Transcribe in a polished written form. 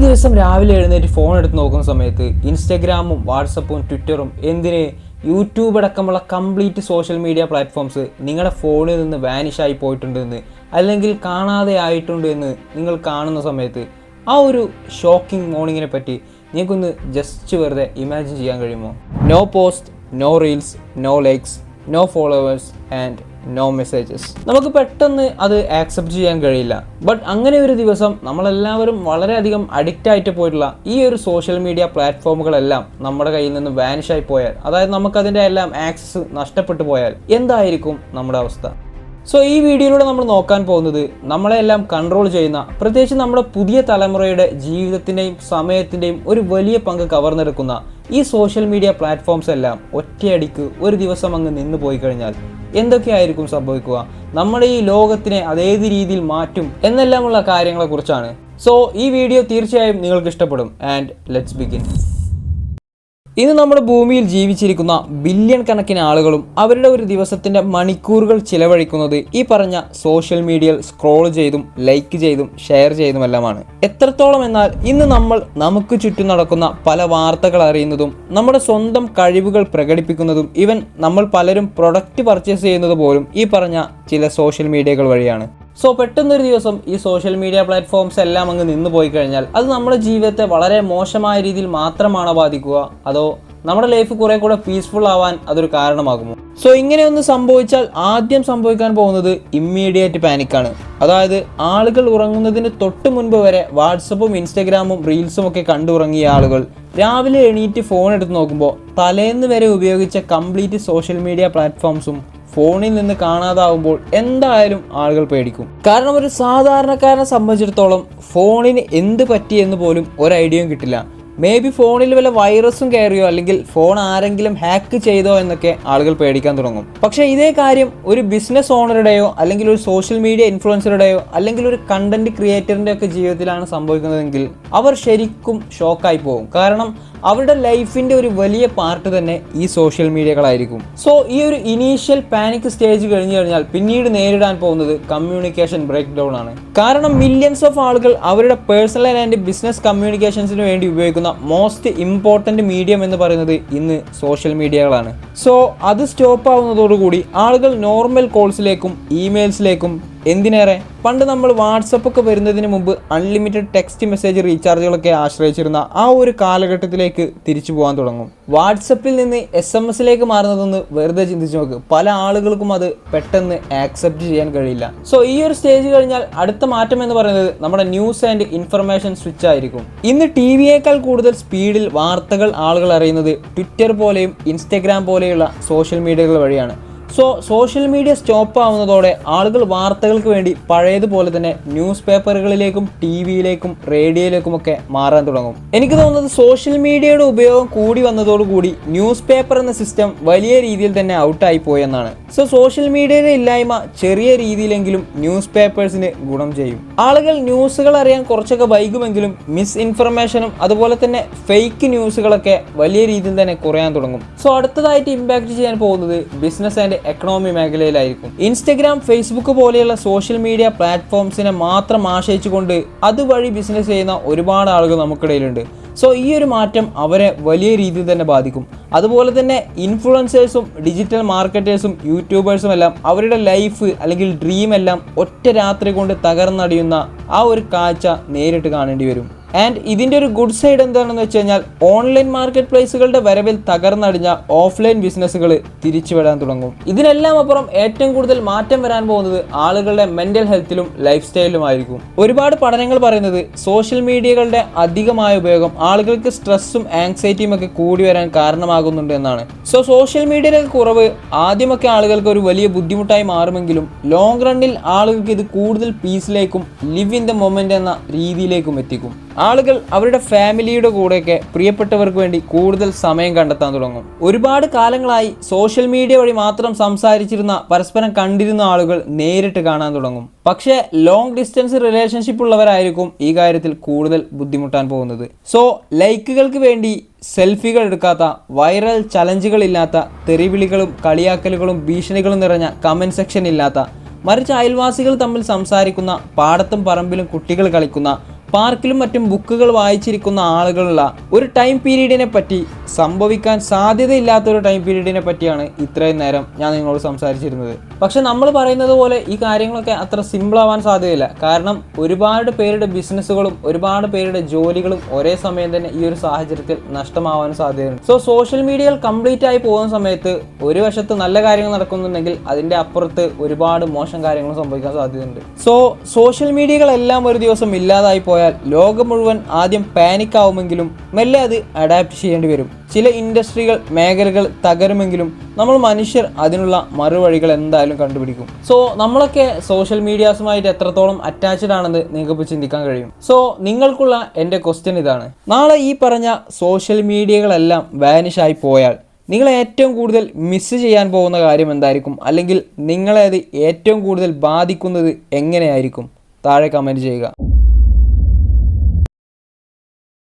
ദിവസം രാവിലെ എഴുന്നേറ്റ് ഫോൺ എടുത്ത് നോക്കുന്ന സമയത്ത് ഇൻസ്റ്റഗ്രാമും വാട്സപ്പും ട്വിറ്ററും എന്തിന് യൂട്യൂബ് അടക്കമുള്ള കംപ്ലീറ്റ് സോഷ്യൽ മീഡിയ പ്ലാറ്റ്ഫോംസ് നിങ്ങളുടെ ഫോണിൽ നിന്ന് വാനിഷായി പോയിട്ടുണ്ടെന്ന് അല്ലെങ്കിൽ കാണാതെ ആയിട്ടുണ്ട് എന്ന് നിങ്ങൾ കാണുന്ന സമയത്ത് ആ ഒരു ഷോക്കിംഗ് മോർണിംഗിനെ പറ്റി നിങ്ങൾക്കൊന്ന് ജസ്റ്റ് വെറുതെ ഇമാജിൻ ചെയ്യാൻ കഴിയുമോ? No post, no reels, no likes, no followers and no messages. നമുക്ക് പെട്ടെന്ന് അത് ആക്സെപ്റ്റ് ചെയ്യാൻ കഴിയില്ല. ബട്ട് അങ്ങനെ ഒരു ദിവസം നമ്മളെല്ലാവരും വളരെയധികം അഡിക്റ്റ് ആയിട്ട് പോയിട്ടുള്ള ഈ ഒരു സോഷ്യൽ മീഡിയ പ്ലാറ്റ്ഫോമുകളെല്ലാം നമ്മുടെ കയ്യിൽ നിന്ന് വാനിഷായി പോയാൽ, അതായത് നമുക്കതിൻ്റെ എല്ലാം ആക്സസ് നഷ്ടപ്പെട്ടു പോയാൽ എന്തായിരിക്കും നമ്മുടെ അവസ്ഥ? സോ ഈ വീഡിയോയിലൂടെ നമ്മൾ നോക്കാൻ പോകുന്നത് നമ്മളെല്ലാം കൺട്രോൾ ചെയ്യുന്ന, പ്രത്യേകിച്ച് നമ്മുടെ പുതിയ തലമുറയുടെ ജീവിതത്തിൻ്റെയും സമയത്തിൻ്റെയും ഒരു വലിയ പങ്ക് കവർന്നെടുക്കുന്ന ഈ സോഷ്യൽ മീഡിയ പ്ലാറ്റ്ഫോംസ് എല്ലാം ഒറ്റയടിക്ക് ഒരു ദിവസം അങ്ങ് നിന്ന് പോയി കഴിഞ്ഞാൽ എന്തൊക്കെയായിരിക്കും സംഭവിക്കുക, നമ്മുടെ ഈ ലോകത്തിനെ അതേത് രീതിയിൽ മാറ്റും എന്നെല്ലാമുള്ള കാര്യങ്ങളെക്കുറിച്ചാണ്. സോ ഈ വീഡിയോ തീർച്ചയായും നിങ്ങൾക്ക് ഇഷ്ടപ്പെടും. And let's begin. ഇന്ന് നമ്മുടെ ഭൂമിയിൽ ജീവിച്ചിരിക്കുന്ന ബില്യൺ കണക്കിന് ആളുകളും അവരുടെ ഒരു ദിവസത്തിൻ്റെ മണിക്കൂറുകൾ ചിലവഴിക്കുന്നത് ഈ പറഞ്ഞ സോഷ്യൽ മീഡിയയിൽ സ്ക്രോൾ ചെയ്തും ലൈക്ക് ചെയ്തും ഷെയർ ചെയ്തുമെല്ലാമാണ്. എത്രത്തോളം എന്നാൽ ഇന്ന് നമ്മൾ നമുക്ക് ചുറ്റും നടക്കുന്ന പല വാർത്തകൾ അറിയുന്നതും നമ്മുടെ സ്വന്തം കഴിവുകൾ പ്രകടിപ്പിക്കുന്നതും ഈവൻ നമ്മൾ പലരും പ്രൊഡക്റ്റ് പർച്ചേസ് ചെയ്യുന്നത് പോലും ഈ പറഞ്ഞ ചില സോഷ്യൽ മീഡിയകൾ വഴിയാണ്. സോ പെട്ടെന്നൊരു ദിവസം ഈ സോഷ്യൽ മീഡിയ പ്ലാറ്റ്ഫോംസ് എല്ലാം അങ്ങ് നിന്ന് പോയി കഴിഞ്ഞാൽ അത് നമ്മുടെ ജീവിതത്തെ വളരെ മോശമായ രീതിയിൽ മാത്രമാണോ ബാധിക്കുക, അതോ നമ്മുടെ ലൈഫ് കുറെ കൂടെ പീസ്ഫുൾ ആവാൻ അതൊരു കാരണമാകുമോ? സോ ഇങ്ങനെയൊന്ന് സംഭവിച്ചാൽ ആദ്യം സംഭവിക്കാൻ പോകുന്നത് ഇമ്മീഡിയറ്റ് പാനിക്കാണ്. അതായത് ആളുകൾ ഉറങ്ങുന്നതിന് തൊട്ട് മുൻപ് വരെ വാട്സപ്പും ഇൻസ്റ്റഗ്രാമും റീൽസും ഒക്കെ കണ്ടുറങ്ങിയ ആളുകൾ രാവിലെ എണീറ്റ് ഫോൺ എടുത്ത് നോക്കുമ്പോൾ തലേന്ന് വരെ ഉപയോഗിച്ച കംപ്ലീറ്റ് സോഷ്യൽ മീഡിയ പ്ലാറ്റ്ഫോംസും ഫോണിൽ നിന്ന് കാണാതാവുമ്പോൾ എന്തായാലും ആളുകൾ പേടിക്കും. കാരണം ഒരു സാധാരണക്കാരനെ സംബന്ധിച്ചിടത്തോളം ഫോണിന് എന്ത് പറ്റിയെന്ന് പോലും ഒരു ഐഡിയയും കിട്ടില്ല. മേ ബി ഫോണിൽ വല്ല വൈറസും കയറിയോ അല്ലെങ്കിൽ ഫോൺ ആരെങ്കിലും ഹാക്ക് ചെയ്തോ എന്നൊക്കെ ആളുകൾ പേടിക്കാൻ തുടങ്ങും. പക്ഷേ ഇതേ കാര്യം ഒരു ബിസിനസ് ഓണറുടെയോ അല്ലെങ്കിൽ ഒരു സോഷ്യൽ മീഡിയ ഇൻഫ്ലുവൻസറുടെയോ അല്ലെങ്കിൽ ഒരു കണ്ടന്റ് ക്രിയേറ്ററിൻ്റെ ഒക്കെ ജീവിതത്തിലാണ് സംഭവിക്കുന്നതെങ്കിൽ അവർ ശരിക്കും ഷോക്കായി പോകും. കാരണം അവരുടെ ലൈഫിൻ്റെ ഒരു വലിയ പാർട്ട് തന്നെ ഈ സോഷ്യൽ മീഡിയകളായിരിക്കും. സോ ഈ ഒരു ഇനീഷ്യൽ പാനിക് സ്റ്റേജ് കഴിഞ്ഞു കഴിഞ്ഞാൽ പിന്നീട് നേരിടാൻ പോകുന്നത് കമ്മ്യൂണിക്കേഷൻ ബ്രേക്ക് ഡൗൺ ആണ്. കാരണം മില്യൺസ് ഓഫ് ആളുകൾ അവരുടെ പേഴ്സണൽ ആൻഡ് ബിസിനസ് കമ്മ്യൂണിക്കേഷൻസിന് വേണ്ടി ഉപയോഗിക്കുന്ന മോസ്റ്റ് ഇമ്പോർട്ടൻറ്റ് മീഡിയം എന്ന് പറയുന്നത് ഇന്ന് സോഷ്യൽ മീഡിയകളാണ്. സോ അത് സ്റ്റോപ്പ് ആവുന്നതോടുകൂടി ആളുകൾ നോർമൽ കോൾസിലേക്കും ഇമെയിൽസിലേക്കും, എന്തിനേറെ പണ്ട് നമ്മൾ വാട്സപ്പൊക്കെ വരുന്നതിന് മുമ്പ് അൺലിമിറ്റഡ് ടെക്സ്റ്റ് മെസ്സേജ് റീചാർജുകളൊക്കെ ആശ്രയിച്ചിരുന്ന ആ ഒരു കാലഘട്ടത്തിലേക്ക് തിരിച്ചു പോകാൻ തുടങ്ങും. വാട്സപ്പിൽ നിന്ന് SMS മാറുന്നതെന്ന് വെറുതെ ചിന്തിച്ച് നോക്ക്. പല ആളുകൾക്കും അത് പെട്ടെന്ന് ആക്സെപ്റ്റ് ചെയ്യാൻ കഴിയില്ല. സോ ഈ ഒരു സ്റ്റേജ് കഴിഞ്ഞാൽ അടുത്ത മാറ്റം എന്ന് പറയുന്നത് നമ്മുടെ ന്യൂസ് ആൻഡ് ഇൻഫർമേഷൻ സ്വിച്ച് ആയിരിക്കും. ഇന്ന് TVയേക്കാൾ കൂടുതൽ സ്പീഡിൽ വാർത്തകൾ ആളുകൾ അറിയുന്നത് ട്വിറ്റർ പോലെയും ഇൻസ്റ്റഗ്രാം പോലെയുള്ള സോഷ്യൽ മീഡിയകൾ വഴിയാണ്. സോ സോഷ്യൽ മീഡിയ സ്റ്റോപ്പ് ആവുന്നതോടെ ആളുകൾ വാർത്തകൾക്ക് വേണ്ടി പഴയതുപോലെ തന്നെ ന്യൂസ് പേപ്പറുകളിലേക്കും TVയിലേക്കും റേഡിയോയിലേക്കുമൊക്കെ മാറാൻ തുടങ്ങും. എനിക്ക് തോന്നുന്നത് സോഷ്യൽ മീഡിയയുടെ ഉപയോഗം കൂടി വന്നതോടുകൂടി ന്യൂസ് പേപ്പർ എന്ന സിസ്റ്റം വലിയ രീതിയിൽ തന്നെ ഔട്ടായി പോയെന്നാണ്. സോ സോഷ്യൽ മീഡിയയുടെ ഇല്ലായ്മ ചെറിയ രീതിയിലെങ്കിലും ന്യൂസ് പേപ്പേഴ്സിന് ഗുണം ചെയ്യും. ആളുകൾ ന്യൂസുകൾ അറിയാൻ കുറച്ചൊക്കെ വൈകുമെങ്കിലും മിസ് ഇൻഫർമേഷനും അതുപോലെ തന്നെ ഫേക്ക് ന്യൂസുകളൊക്കെ വലിയ രീതിയിൽ തന്നെ കുറയാൻ തുടങ്ങും. സോ അടുത്തതായിട്ട് ഇമ്പാക്ട് ചെയ്യാൻ പോകുന്നത് ബിസിനസ് ആൻഡ് എക്കണോമി മേഖലയിലായിരിക്കും. ഇൻസ്റ്റഗ്രാം, ഫേസ്ബുക്ക് പോലെയുള്ള സോഷ്യൽ മീഡിയ പ്ലാറ്റ്ഫോംസിനെ മാത്രം ആശ്രയിച്ചുകൊണ്ട് അതുവഴി ബിസിനസ് ചെയ്യുന്ന ഒരുപാട് ആളുകൾ നമുക്കിടയിലുണ്ട്. സോ ഈ ഒരു മാറ്റം അവരെ വലിയ രീതിയിൽ തന്നെ ബാധിക്കും. അതുപോലെ തന്നെ ഇൻഫ്ലുവൻസേഴ്സും ഡിജിറ്റൽ മാർക്കറ്റേഴ്സും യൂട്യൂബേഴ്സും എല്ലാം അവരുടെ ലൈഫ് അല്ലെങ്കിൽ ഡ്രീം എല്ലാം ഒറ്റ രാത്രി കൊണ്ട് തകർന്നടിയുന്ന ആ ഒരു കാഴ്ച നേരിട്ട് കാണേണ്ടി വരും. ആൻഡ് ഇതിൻ്റെ ഒരു ഗുഡ് സൈഡ് എന്താണെന്ന് വെച്ച് കഴിഞ്ഞാൽ ഓൺലൈൻ മാർക്കറ്റ് പ്ലേസുകളുടെ വരവിൽ തകർന്നടിഞ്ഞ ഓഫ്ലൈൻ ബിസിനസ്സുകൾ തിരിച്ചു വരാൻ തുടങ്ങും. ഇതിനെല്ലാം അപ്പുറം ഏറ്റവും കൂടുതൽ മാറ്റം വരാൻ പോകുന്നത് ആളുകളുടെ മെൻ്റൽ ഹെൽത്തിലും ലൈഫ് സ്റ്റൈലിലുമായിരിക്കും. ഒരുപാട് പഠനങ്ങൾ പറയുന്നത് സോഷ്യൽ മീഡിയകളുടെ അധികമായ ഉപയോഗം ആളുകൾക്ക് സ്ട്രെസ്സും ആങ്സൈറ്റിയും ഒക്കെ കൂടി വരാൻ കാരണമാകുന്നുണ്ട് എന്നാണ്. സോ സോഷ്യൽ മീഡിയയുടെ കുറവ് ആദ്യമൊക്കെ ആളുകൾക്ക് ഒരു വലിയ ബുദ്ധിമുട്ടായി മാറുമെങ്കിലും ലോങ് റണ്ണിൽ ആളുകൾക്ക് ഇത് കൂടുതൽ പീസിലേക്കും ലിവ് ഇൻ ദ മൊമെൻ്റ് എന്ന രീതിയിലേക്കും എത്തിക്കും. ആളുകൾ അവരുടെ ഫാമിലിയുടെ കൂടെയൊക്കെ പ്രിയപ്പെട്ടവർക്ക് വേണ്ടി കൂടുതൽ സമയം കണ്ടെത്താൻ തുടങ്ങും. ഒരുപാട് കാലങ്ങളായി സോഷ്യൽ മീഡിയ വഴി മാത്രം സംസാരിച്ചിരുന്ന, പരസ്പരം കണ്ടിരുന്ന ആളുകൾ നേരിട്ട് കാണാൻ തുടങ്ങും. പക്ഷേ ലോങ് ഡിസ്റ്റൻസ് റിലേഷൻഷിപ്പ് ഉള്ളവരായിരിക്കും ഈ കാര്യത്തിൽ കൂടുതൽ ബുദ്ധിമുട്ടാൻ പോകുന്നത്. സോ ലൈക്കുകൾക്ക് വേണ്ടി സെൽഫികൾ എടുക്കാത്ത, വൈറൽ ചലഞ്ചുകൾ ഇല്ലാത്ത, തെറിവിളികളും കളിയാക്കലുകളും ഭീഷണികളും നിറഞ്ഞ കമൻറ്റ് സെക്ഷൻ ഇല്ലാത്ത, മറിച്ച് അയൽവാസികൾ തമ്മിൽ സംസാരിക്കുന്ന, പാടത്തും പറമ്പിലും കുട്ടികൾ കളിക്കുന്ന, പാർക്കിലും മറ്റും ബുക്കുകൾ വായിച്ചിരിക്കുന്ന ആളുകളുള്ള ഒരു ടൈം പീരീഡിനെ പറ്റി, സംഭവിക്കാൻ സാധ്യതയില്ലാത്തൊരു ടൈം പീരീഡിനെ പറ്റിയാണ് ഇത്രയും നേരം ഞാൻ നിങ്ങളോട് സംസാരിച്ചിരുന്നത്. പക്ഷെ നമ്മൾ പറയുന്നത് പോലെ ഈ കാര്യങ്ങളൊക്കെ അത്ര സിമ്പിളാവാൻ സാധ്യതയില്ല. കാരണം ഒരുപാട് പേരുടെ ബിസിനസ്സുകളും ഒരുപാട് പേരുടെ ജോലികളും ഒരേ സമയം തന്നെ ഈ ഒരു സാഹചര്യത്തിൽ നഷ്ടമാവാൻ സാധ്യതയുണ്ട്. സോ സോഷ്യൽ മീഡിയകൾ കംപ്ലീറ്റ് ആയി പോകുന്ന സമയത്ത് ഒരു വശത്ത് നല്ല കാര്യങ്ങൾ നടക്കുന്നുണ്ടെങ്കിൽ അതിൻ്റെ അപ്പുറത്ത് ഒരുപാട് മോശം കാര്യങ്ങൾ സംഭവിക്കാൻ സാധ്യതയുണ്ട്. സോ സോഷ്യൽ മീഡിയകളെല്ലാം ഒരു ദിവസം ഇല്ലാതായി പോയാൽ ലോകം മുഴുവൻ ആദ്യം പാനിക് ആവുമെങ്കിലും മെല്ലെ അത് അഡാപ്റ്റ് ചെയ്യേണ്ടി വരും. ചില ഇൻഡസ്ട്രികൾ, മേഖലകൾ തകരുമെങ്കിലും നമ്മൾ മനുഷ്യർ അതിനുള്ള മറുവഴികൾ എന്തായാലും കണ്ടുപിടിക്കും. സോ നമ്മളൊക്കെ സോഷ്യൽ മീഡിയാസുമായിട്ട് എത്രത്തോളം അറ്റാച്ച്ഡ് ആണെന്ന് നിങ്ങൾക്ക് ചിന്തിക്കാൻ കഴിയും. സോ നിങ്ങൾക്കുള്ള എൻ്റെ ക്വസ്റ്റ്യൻ ഇതാണ്: നാളെ ഈ പറഞ്ഞ സോഷ്യൽ മീഡിയകളെല്ലാം വാനിഷായി പോയാൽ നിങ്ങൾ ഏറ്റവും കൂടുതൽ മിസ് ചെയ്യാൻ പോകുന്ന കാര്യം എന്തായിരിക്കും? അല്ലെങ്കിൽ നിങ്ങളെ അത് ഏറ്റവും കൂടുതൽ ബാധിക്കുന്നത് എങ്ങനെയായിരിക്കും? താഴെ കമൻറ്റ് ചെയ്യുക.